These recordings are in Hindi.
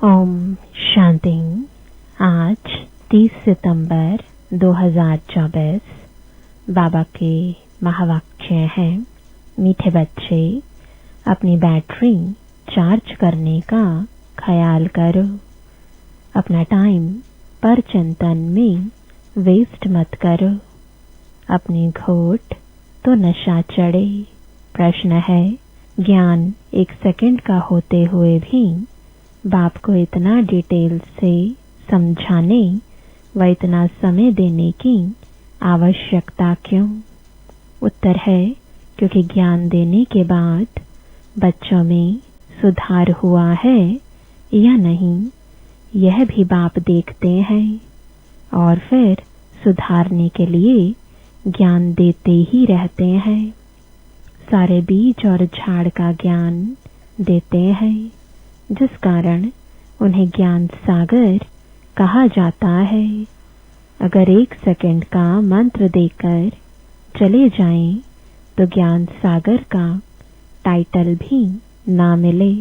ओम शांति। आज 30 सितंबर 2024 बाबा के महावाक्य हैं, मीठे बच्चे अपनी बैटरी चार्ज करने का ख्याल करो। अपना टाइम पर चिंतन में वेस्ट मत करो। अपनी घोट तो नशा चढ़े। प्रश्न है, ज्ञान 1 सेकंड का होते हुए भी बाप को इतना डिटेल से समझाने व इतना समय देने की आवश्यकता क्यों? उत्तर है, क्योंकि ज्ञान देने के बाद बच्चों में सुधार हुआ है या नहीं, यह भी बाप देखते हैं और फिर सुधारने के लिए ज्ञान देते ही रहते हैं। सारे बीज और झाड़ का ज्ञान देते हैं, जिस कारण उन्हें ज्ञान सागर कहा जाता है। अगर 1 सेकंड का मंत्र देकर चले जाएं तो ज्ञान सागर का टाइटल भी ना मिले।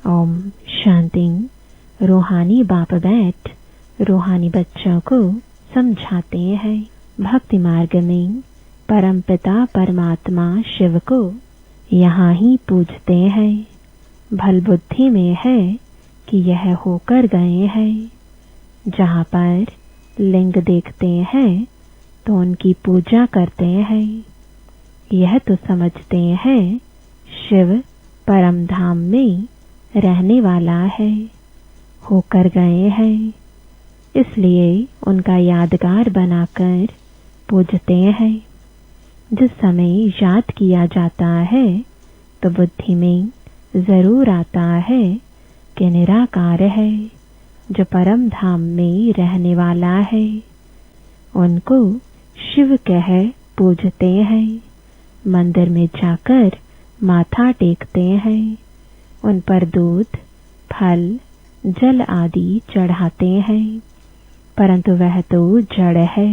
ओम शांति। रूहानी बाप बैठ रूहानी बच्चों को समझाते हैं। भक्ति मार्ग में परमपिता परमात्मा शिव को यहाँ ही पूजते हैं। भल बुद्धि में है कि यह होकर गए हैं। जहाँ पर लिंग देखते हैं तो उनकी पूजा करते हैं। यह तो समझते हैं शिव परम धाम में रहने वाला है, होकर गए हैं, इसलिए उनका यादगार बनाकर पूजते हैं। जिस समय याद किया जाता है तो बुद्धि में जरूर आता है कि निराकार है, जो परम धाम में रहने वाला है। उनको शिव कह पूजते हैं। मंदिर में जाकर माथा टेकते हैं। उन पर दूध, फल, जल आदि चढ़ाते हैं, परंतु वह तो जड़ है।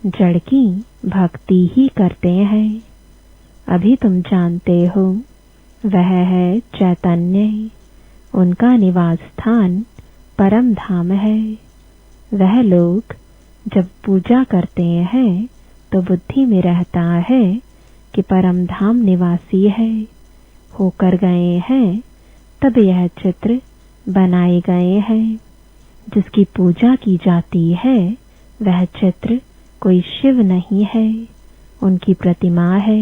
जड़ की भक्ति ही करते हैं। अभी तुम जानते हो वह है चैतन्य। उनका निवास स्थान परम धाम है। वह लोग जब पूजा करते हैं तो बुद्धि में रहता है कि परम धाम निवासी है, होकर गए हैं, तब यह चित्र बनाए गए हैं। जिसकी पूजा की जाती है वह चित्र कोई शिव नहीं है, उनकी प्रतिमा है।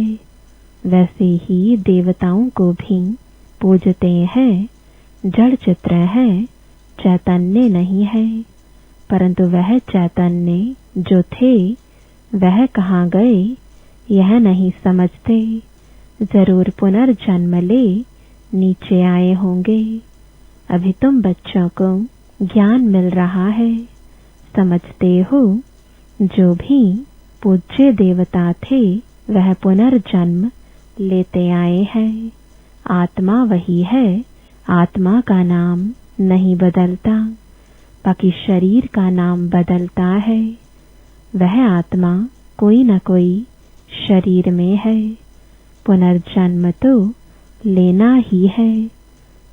वैसे ही देवताओं को भी पूजते हैं। जड़ चित्र है, चैतन्य नहीं है, परंतु वह चैतन्य जो थे वह कहाँ गए यह नहीं समझते। जरूर पुनर्जन्म ले नीचे आए होंगे। अभी तुम बच्चों को ज्ञान मिल रहा है। समझते हो जो भी पूज्य देवता थे वह पुनर्जन्म लेते आए हैं। आत्मा वही है, आत्मा का नाम नहीं बदलता, बाकी शरीर का नाम बदलता है। वह आत्मा कोई न कोई शरीर में है। पुनर्जन्म तो लेना ही है।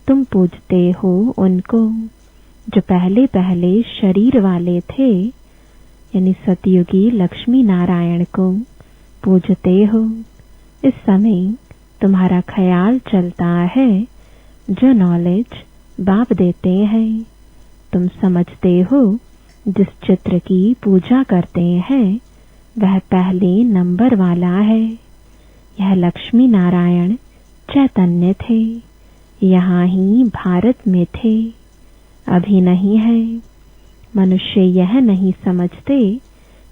तुम पूजते हो उनको जो पहले पहले शरीर वाले थे, यानी सतयुगी लक्ष्मी नारायण को पूजते हो। इस समय तुम्हारा ख्याल चलता है जो नॉलेज बाप देते हैं। तुम समझते हो जिस चित्र की पूजा करते हैं वह पहले नंबर वाला है। यह लक्ष्मी नारायण चैतन्य थे, यहाँ ही भारत में थे, अभी नहीं है। मनुष्य यह नहीं समझते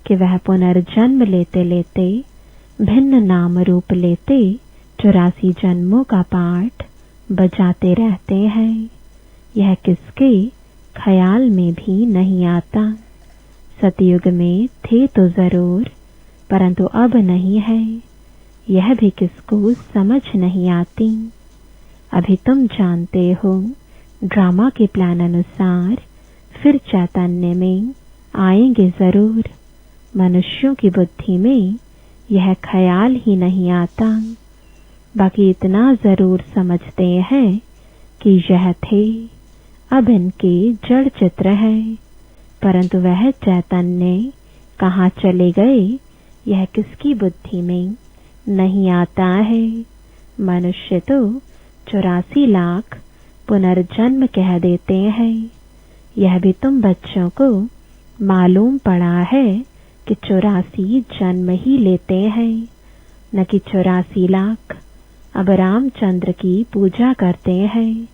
कि वह पुनर्जन्म लेते लेते भिन्न नाम रूप लेते 84 जन्मों का पाठ बजाते रहते हैं। यह किसके ख्याल में भी नहीं आता। सतयुग में थे तो जरूर, परंतु अब नहीं है। यह भी किसको समझ नहीं आती। अभी तुम जानते हो ड्रामा के प्लान अनुसार फिर चैतन्य में आएंगे जरूर। मनुष्यों की बुद्धि में यह ख्याल ही नहीं आता। बाकी इतना जरूर समझते हैं कि यह थे, अब इनके जड़ चित्र हैं, परंतु वह चैतन्य कहाँ चले गए यह किसकी बुद्धि में नहीं आता है। मनुष्य तो 84 लाख पुनर्जन्म कह देते हैं। यह भी तुम बच्चों को मालूम पड़ा है कि 84 जन्म ही लेते हैं, न कि 84 लाख। अब रामचंद्र की पूजा करते हैं,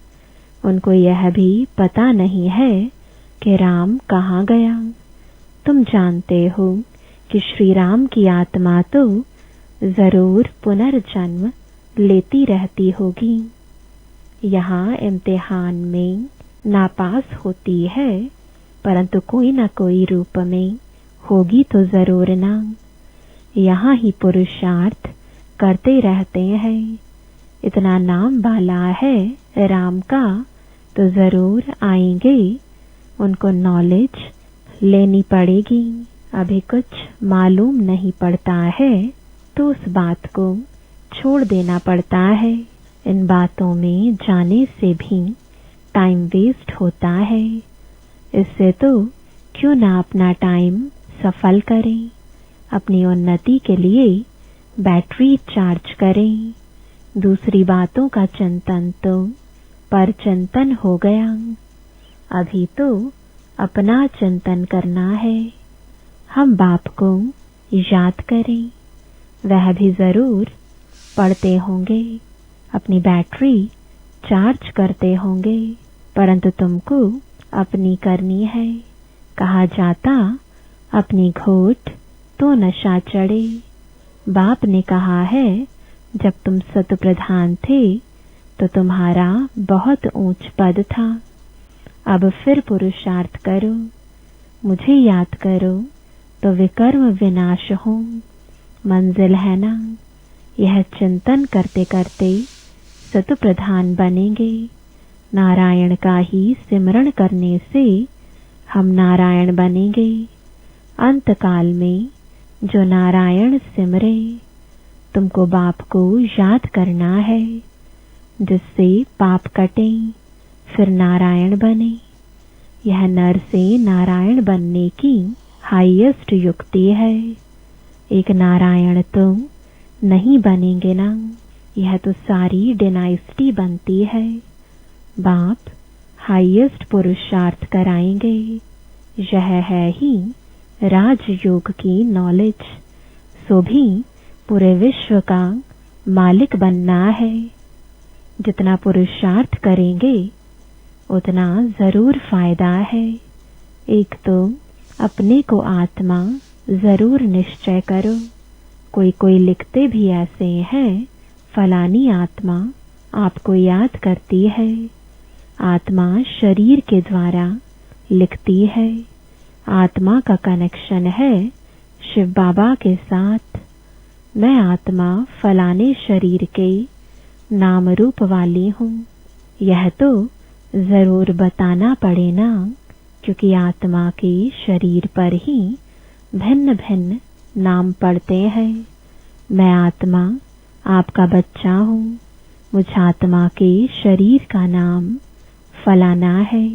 उनको यह भी पता नहीं है कि राम कहाँ गया। तुम जानते हो कि श्री राम की आत्मा तो जरूर पुनर्जन्म लेती रहती होगी। यहाँ इम्तिहान में नापास होती है, परंतु कोई न कोई रूप में होगी तो जरूर ना। यहाँ ही पुरुषार्थ करते रहते हैं। इतना नाम वाला है राम का तो जरूर आएंगे, उनको नॉलेज लेनी पड़ेगी। अभी कुछ मालूम नहीं पड़ता है तो उस बात को छोड़ देना पड़ता है। इन बातों में जाने से भी टाइम वेस्ट होता है। इससे तो क्यों ना अपना टाइम सफल करें, अपनी उन्नति के लिए बैटरी चार्ज करें। दूसरी बातों का चिंतन तो पर चिंतन हो गया। अभी तो अपना चिंतन करना है। हम बाप को याद करें, वह भी जरूर पढ़ते होंगे, अपनी बैटरी चार्ज करते होंगे, परंतु तुमको अपनी करनी है। कहा जाता अपनी घोट तो नशा चढ़े। बाप ने कहा है जब तुम सत प्रधान थे तो तुम्हारा बहुत ऊंच पद था। अब फिर पुरुषार्थ करो, मुझे याद करो तो विकर्म विनाश हो। मंजिल है ना, यह चिंतन करते करते सत प्रधान बनेंगे। नारायण का ही सिमरण करने से हम नारायण बनेंगे। अंतकाल में जो नारायण सिमरे, तुमको बाप को याद करना है, जिससे पाप कटे फिर नारायण बने। यह नर से नारायण बनने की हाईएस्ट युक्ति है। एक नारायण तो नहीं बनेंगे ना, यह तो सारी डायनेस्टी बनती है। बाप हाईएस्ट पुरुषार्थ कराएंगे। यह है ही राजयोग की नॉलेज। सो भी पूरे विश्व का मालिक बनना है। जितना पुरुषार्थ करेंगे उतना जरूर फायदा है। एक तो अपने को आत्मा जरूर निश्चय करो। कोई कोई लिखते भी ऐसे हैं, फलानी आत्मा आपको याद करती है। आत्मा शरीर के द्वारा लिखती है। आत्मा का कनेक्शन है शिव बाबा के साथ। मैं आत्मा फलाने शरीर के नाम रूप वाली हूँ, यह तो जरूर बताना पड़े ना, क्योंकि आत्मा के शरीर पर ही भिन्न भिन्न नाम पड़ते हैं। मैं आत्मा आपका बच्चा हूँ, मुझ आत्मा के शरीर का नाम फलाना है।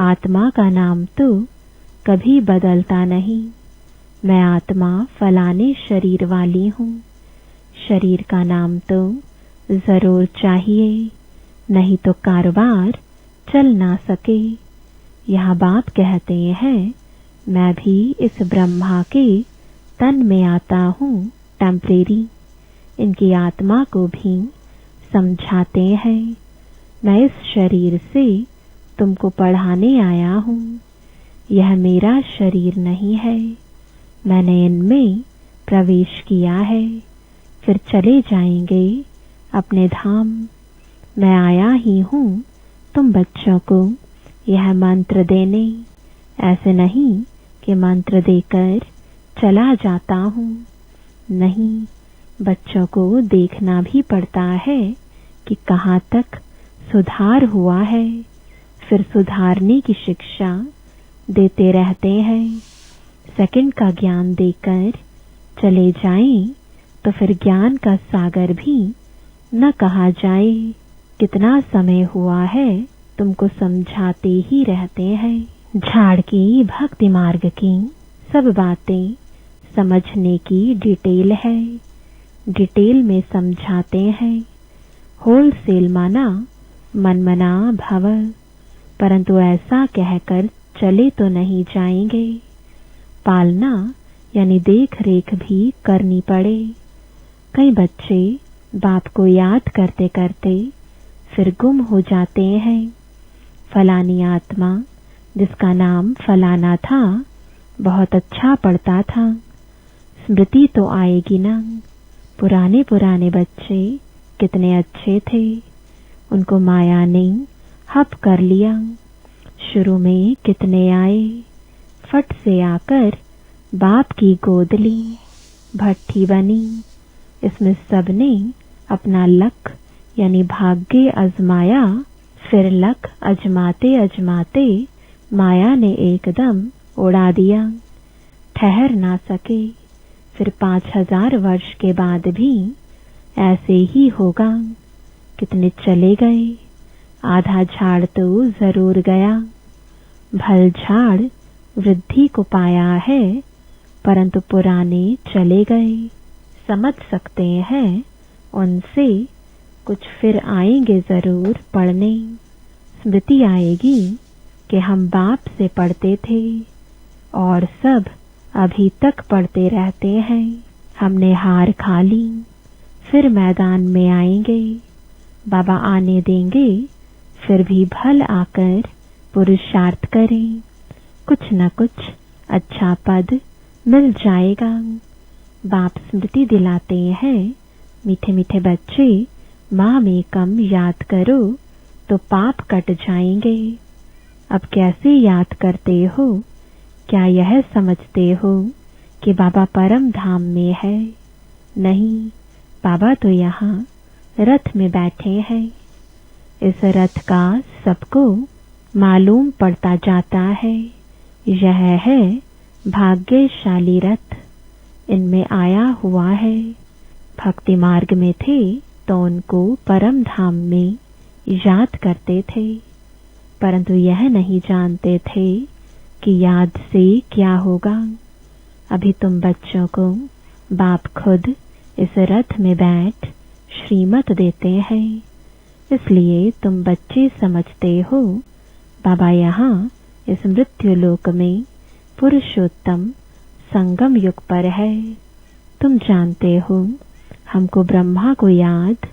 आत्मा का नाम तो कभी बदलता नहीं। मैं आत्मा फलाने शरीर वाली हूँ। शरीर का नाम तो जरूर चाहिए, नहीं तो कारोबार चल ना सके। यह बाप कहते हैं मैं भी इस ब्रह्मा के तन में आता हूँ टेम्परेरी। इनकी आत्मा को भी समझाते हैं मैं इस शरीर से तुमको पढ़ाने आया हूँ। यह मेरा शरीर नहीं है, मैंने इनमें प्रवेश किया है, फिर चले जाएंगे अपने धाम। मैं आया ही हूँ तुम बच्चों को यह मंत्र देने, ऐसे नहीं कि मंत्र देकर चला जाता हूँ। नहीं, बच्चों को देखना भी पड़ता है कि कहाँ तक सुधार हुआ है, फिर सुधारने की शिक्षा देते रहते हैं। सेकंड का ज्ञान देकर चले जाएं तो फिर ज्ञान का सागर भी न कहा जाए। कितना समय हुआ है तुमको समझाते ही रहते हैं। झाड़ की भक्ति मार्ग की सब बातें समझने की डिटेल है। डिटेल में समझाते हैं। होलसेल माना मनमना भव, परंतु ऐसा कहकर चले तो नहीं जाएंगे। पालना यानी देख रेख भी करनी पड़े। कई बच्चे बाप को याद करते करते फिर गुम हो जाते हैं। फलानी आत्मा जिसका नाम फलाना था बहुत अच्छा पढ़ता था, स्मृति तो आएगी ना। पुराने पुराने बच्चे कितने अच्छे थे, उनको माया ने हप कर लिया। शुरू में कितने आए, फट से आकर बाप की गोद ली, भट्ठी बनी। इसमें सबने अपना लक यानी भाग्य आजमाया। फिर लक अजमाते अजमाते माया ने एकदम उड़ा दिया। ठहर ना सके। फिर 5000 वर्ष के बाद भी ऐसे ही होगा। कितने चले गए, आधा झाड़ तो जरूर गया। भल झाड़ वृद्धि को पाया है, परंतु पुराने चले गए। समझ सकते हैं उनसे कुछ फिर आएंगे जरूर पढ़ने। स्मृति आएगी कि हम बाप से पढ़ते थे और सब अभी तक पढ़ते रहते हैं। हमने हार खा ली, फिर मैदान में आएंगे। बाबा आने देंगे, फिर भी भल आकर पुरुषार्थ करें। कुछ न कुछ अच्छा पद मिल जाएगा। बाप स्मृति दिलाते हैं, मीठे मीठे बच्चे माँ में कम याद करो तो पाप कट जाएंगे। अब कैसे याद करते हो? क्या यह समझते हो कि बाबा परम धाम में है? नहीं, बाबा तो यहाँ रथ में बैठे हैं। इस रथ का सबको मालूम पड़ता जाता है। यह है भाग्यशाली रथ, इनमें आया हुआ है। भक्ति मार्ग में थे तो उनको परम धाम में याद करते थे, परंतु यह नहीं जानते थे कि याद से क्या होगा। अभी तुम बच्चों को बाप खुद इस रथ में बैठ श्रीमत देते हैं, इसलिए तुम बच्चे समझते हो बाबा यहाँ इस मृत्यु लोक में पुरुषोत्तम संगम युग पर है। तुम जानते हो हमको ब्रह्मा को याद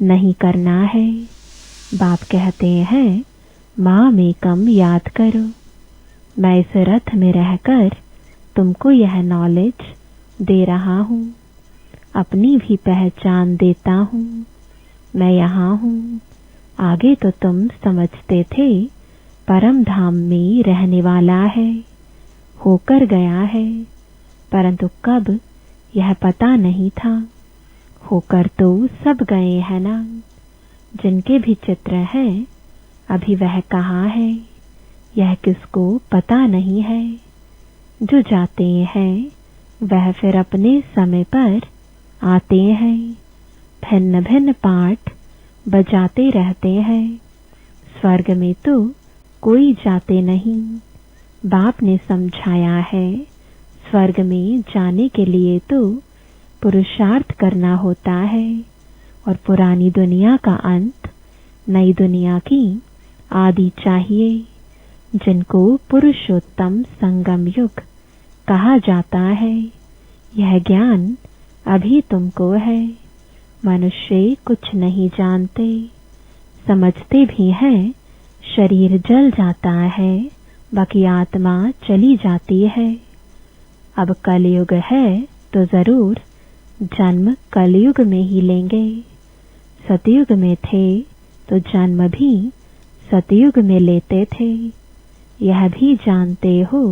नहीं करना है। बाप कहते हैं माँ में कम याद करो। मैं इस रथ में रहकर तुमको यह नॉलेज दे रहा हूँ, अपनी भी पहचान देता हूँ। मैं यहाँ हूँ। आगे तो तुम समझते थे परम धाम में रहने वाला है, होकर गया है, परंतु कब यह पता नहीं था। होकर तो सब गए हैं ना। जिनके भी चित्र है अभी वह कहाँ है, यह किसको पता नहीं है। जो जाते हैं वह फिर अपने समय पर आते हैं। भिन्न भिन्न पाठ बजाते रहते हैं। स्वर्ग में तो कोई जाते नहीं। बाप ने समझाया है स्वर्ग में जाने के लिए तो पुरुषार्थ करना होता है, और पुरानी दुनिया का अंत नई दुनिया की आदि चाहिए, जिनको पुरुषोत्तम संगम युग कहा जाता है। यह ज्ञान अभी तुमको है। मनुष्य कुछ नहीं जानते, समझते भी हैं शरीर जल जाता है, बाकी आत्मा चली जाती है। अब कलयुग है तो जरूर जन्म कलयुग में ही लेंगे। सतयुग में थे तो जन्म भी सतयुग में लेते थे। यह भी जानते हो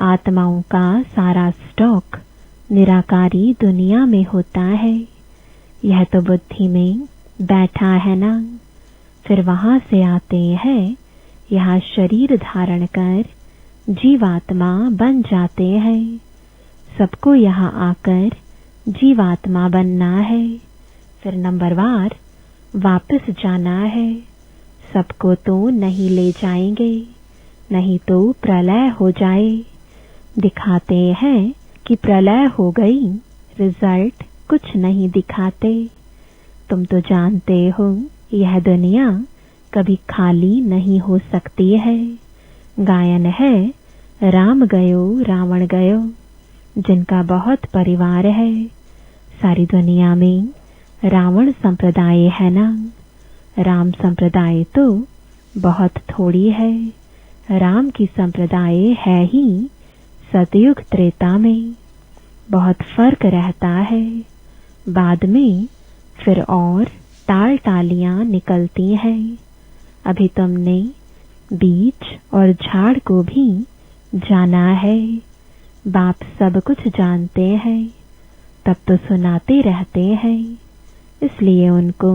आत्माओं का सारा स्टॉक निराकारी दुनिया में होता है। यह तो बुद्धि में बैठा है ना। फिर वहां से आते हैं, यहाँ शरीर धारण कर जीवात्मा बन जाते हैं। सबको यहाँ आकर जीवात्मा बनना है, फिर नंबरवार वापस जाना है। सबको तो नहीं ले जाएंगे, नहीं तो प्रलय हो जाए। दिखाते हैं कि प्रलय हो गई, रिजल्ट कुछ नहीं दिखाते। तुम तो जानते हो यह दुनिया कभी खाली नहीं हो सकती है। गायन है राम गयो रावण गयो, जिनका बहुत परिवार है। सारी दुनिया में रावण संप्रदाय है ना, राम संप्रदाय तो बहुत थोड़ी है। राम की संप्रदाय है ही सतयुग त्रेता में, बहुत फर्क रहता है। बाद में फिर और टाल टालियां निकलती हैं। अभी तुमने बीज और झाड़ को भी जाना है। बाप सब कुछ जानते हैं, तब तो सुनाते रहते हैं, इसलिए उनको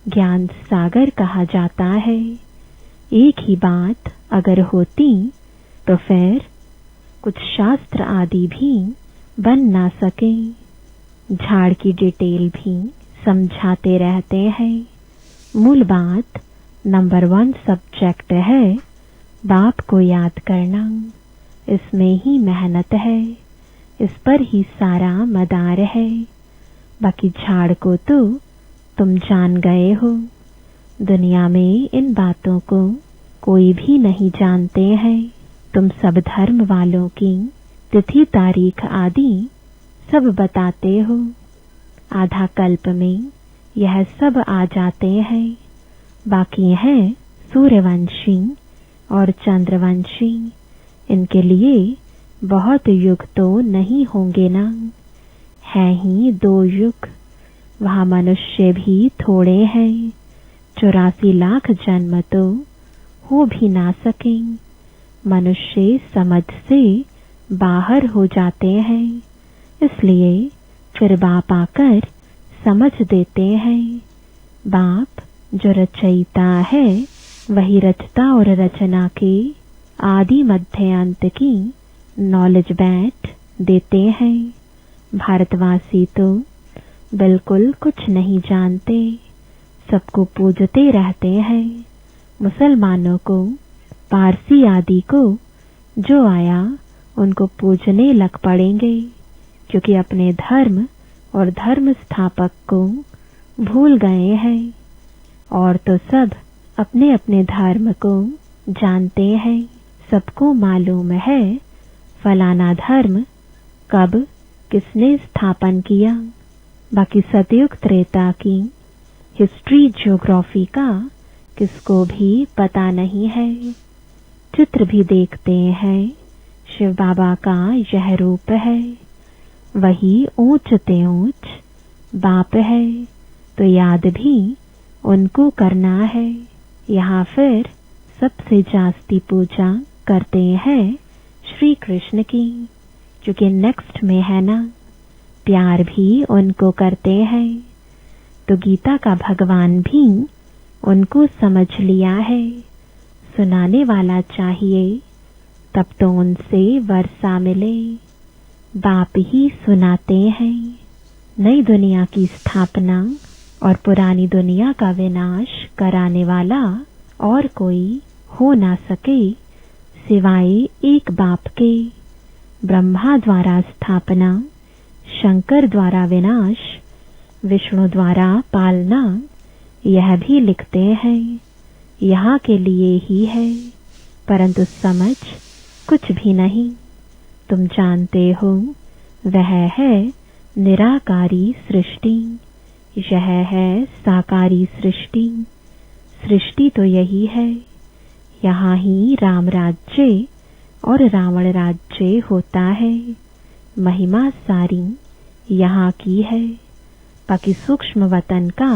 ज्ञान सागर कहा जाता है। एक ही बात अगर होती तो फिर कुछ शास्त्र आदि भी बन ना सके। झाड़ की डिटेल भी समझाते रहते हैं। मूल बात नंबर 1 सब्जेक्ट है बाप को याद करना। इसमें ही मेहनत है, इस पर ही सारा मदार है। बाकी झाड़ को तो तुम जान गए हो। दुनिया में इन बातों को कोई भी नहीं जानते हैं। तुम सब धर्म वालों की तिथि तारीख आदि सब बताते हो। आधा कल्प में यह सब आ जाते हैं। बाकी है सूर्यवंशी और चंद्रवंशी, इनके लिए बहुत युग तो नहीं होंगे ना, है ही 2 युग। वहां मनुष्य भी थोड़े हैं। 84 लाख जन्म तो हो भी ना सके। मनुष्य समझ से बाहर हो जाते हैं, इसलिए फिर बाप आकर समझ देते हैं। बाप जो रचयिता है वही रचता और रचना के आदि मध्य अंत की नॉलेज बैठ देते हैं। भारतवासी तो बिल्कुल कुछ नहीं जानते, सबको पूजते रहते हैं। मुसलमानों को, पारसी आदि को जो आया उनको पूजने लग पड़ेंगे, क्योंकि अपने धर्म और धर्म स्थापक को भूल गए हैं। और तो सब अपने अपने धर्म को जानते हैं। सबको मालूम है फलाना धर्म कब किसने स्थापन किया। बाकी सतयुग त्रेता की हिस्ट्री ज्योग्राफी का किसको भी पता नहीं है। चित्र भी देखते हैं, शिव बाबा का यह रूप है, वही ऊंच ते ऊंच बाप है, तो याद भी उनको करना है। यहाँ फिर सबसे जास्ती पूजा करते हैं श्री कृष्ण की, क्योंकि नेक्स्ट में है ना। प्यार भी उनको करते हैं, तो गीता का भगवान भी उनको समझ लिया है। सुनाने वाला चाहिए, तब तो उनसे वर्षा मिले। बाप ही सुनाते हैं। नई दुनिया की स्थापना और पुरानी दुनिया का विनाश कराने वाला और कोई हो ना सके सिवाय एक बाप के। ब्रह्मा द्वारा स्थापना, शंकर द्वारा विनाश, विष्णु द्वारा पालना, यह भी लिखते हैं। यहाँ के लिए ही है, परंतु समझ कुछ भी नहीं। तुम जानते हो वह है निराकारी सृष्टि, यह है साकारी सृष्टि। सृष्टि तो यही है। यहाँ ही राम राज्य और रावण राज्य होता है। महिमा सारी यहाँ की है। बाकी सूक्ष्म वतन का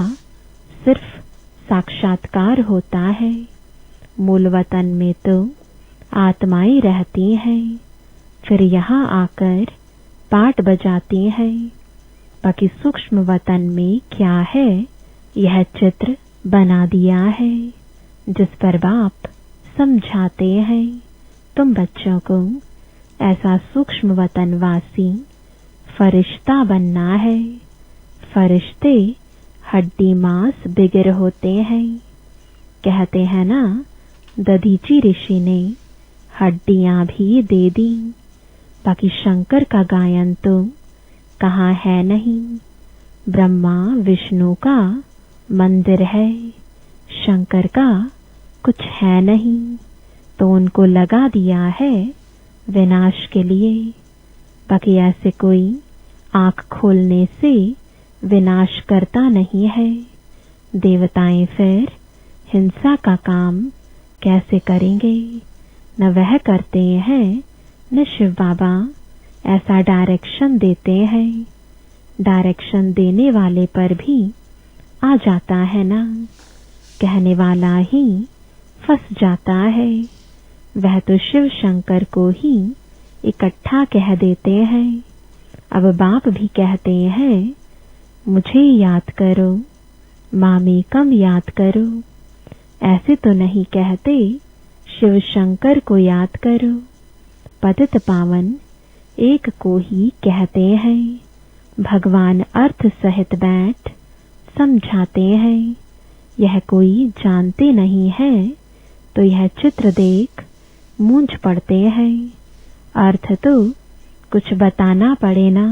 सिर्फ साक्षात्कार होता है। मूल वतन में तो आत्माएं रहती हैं, फिर यहाँ आकर पाठ बजाती हैं। बाकी सूक्ष्म वतन में क्या है, यह चित्र बना दिया है, जिस पर बाप समझाते हैं। तुम बच्चों को ऐसा सूक्ष्म वतनवासी फरिश्ता बनना है। फरिश्ते हड्डी मांस बिगर होते हैं, कहते हैं ना, दधीची ऋषि ने हड्डियां भी दे दी, बाकी शंकर का गायन तो कहाँ है नहीं। ब्रह्मा विष्णु का मंदिर है, शंकर का कुछ है नहीं, तो उनको लगा दिया है विनाश के लिए। बाकी ऐसे कोई आंख खोलने से विनाश करता नहीं है। देवताएं फिर हिंसा का काम कैसे करेंगे? न वह करते हैं, न शिव बाबा ऐसा डायरेक्शन देते हैं। डायरेक्शन देने वाले पर भी आ जाता है ना, कहने वाला ही फंस जाता है। वह तो शिव शंकर को ही इकट्ठा कह देते हैं। अब बाप भी कहते हैं, मुझे याद करो, मामी कम याद करो। ऐसे तो नहीं कहते, शिव शंकर को याद करो। पतित पावन एक को ही कहते हैं। भगवान अर्थ सहित बैठ समझाते हैं। यह कोई जानते नहीं है, तो यह चित्र देख मूंझ पड़ते हैं। अर्थ तो कुछ बताना पड़े ना,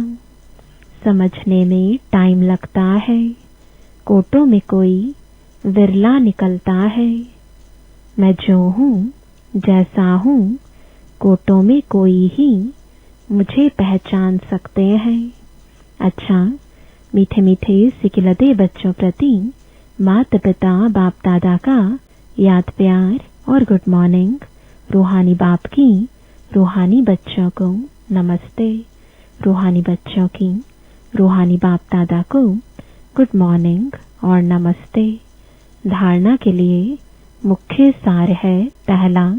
समझने में टाइम लगता है। कोटों में कोई विरला निकलता है। मैं जो हूँ जैसा हूँ, कोटों में कोई ही मुझे पहचान सकते हैं। अच्छा, मीठे मीठे सिकिलते बच्चों प्रति माता पिता बाप दादा का याद प्यार और गुड मॉर्निंग। रूहानी बाप की रूहानी बच्चों को नमस्ते। रूहानी बच्चों की रूहानी बाप दादा को गुड मॉर्निंग और नमस्ते। धारणा के लिए मुख्य सार है, पहला,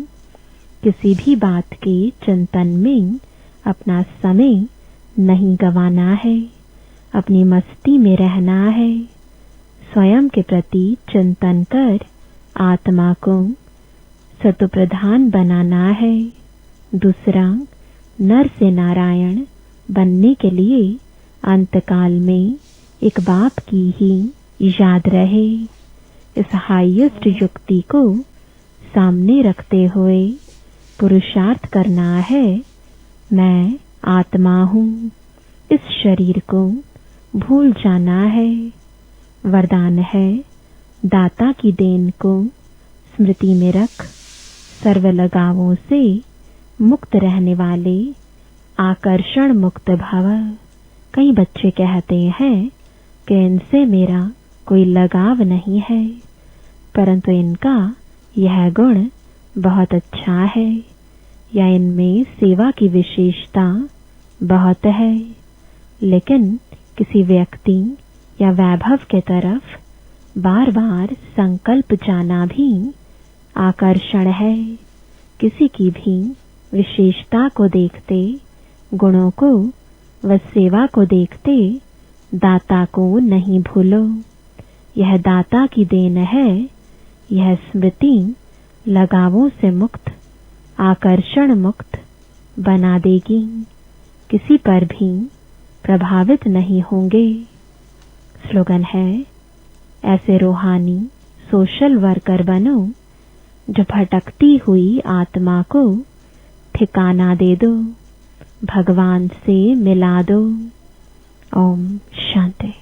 किसी भी बात के चिंतन में अपना समय नहीं गंवाना है, अपनी मस्ती में रहना है। स्वयं के प्रति चिंतन कर आत्मा को सतोप्रधान बनाना है। दूसरा, नर से नारायण बनने के लिए अंतकाल में एक बाप की ही याद रहे। इस हाईएस्ट युक्ति को सामने रखते हुए पुरुषार्थ करना है। मैं आत्मा हूँ, इस शरीर को भूल जाना है। वरदान है, दाता की देन को स्मृति में रख, सर्व लगावों से मुक्त रहने वाले आकर्षण मुक्त भव। कई बच्चे कहते हैं कि इनसे मेरा कोई लगाव नहीं है, परंतु इनका यह गुण बहुत अच्छा है, या इनमें सेवा की विशेषता बहुत है। लेकिन किसी व्यक्ति या वैभव के तरफ बार बार संकल्प जाना भी आकर्षण है। किसी की भी विशेषता को देखते, गुणों को व सेवा को देखते दाता को नहीं भूलो। यह दाता की देन है। यह स्मृति लगावों से मुक्त, आकर्षण मुक्त बना देगी। किसी पर भी प्रभावित नहीं होंगे। स्लोगन है, ऐसे रूहानी सोशल वर्कर बनो जो भटकती हुई आत्मा को ठिकाना दे दो, भगवान से मिला दो। ओम शांति।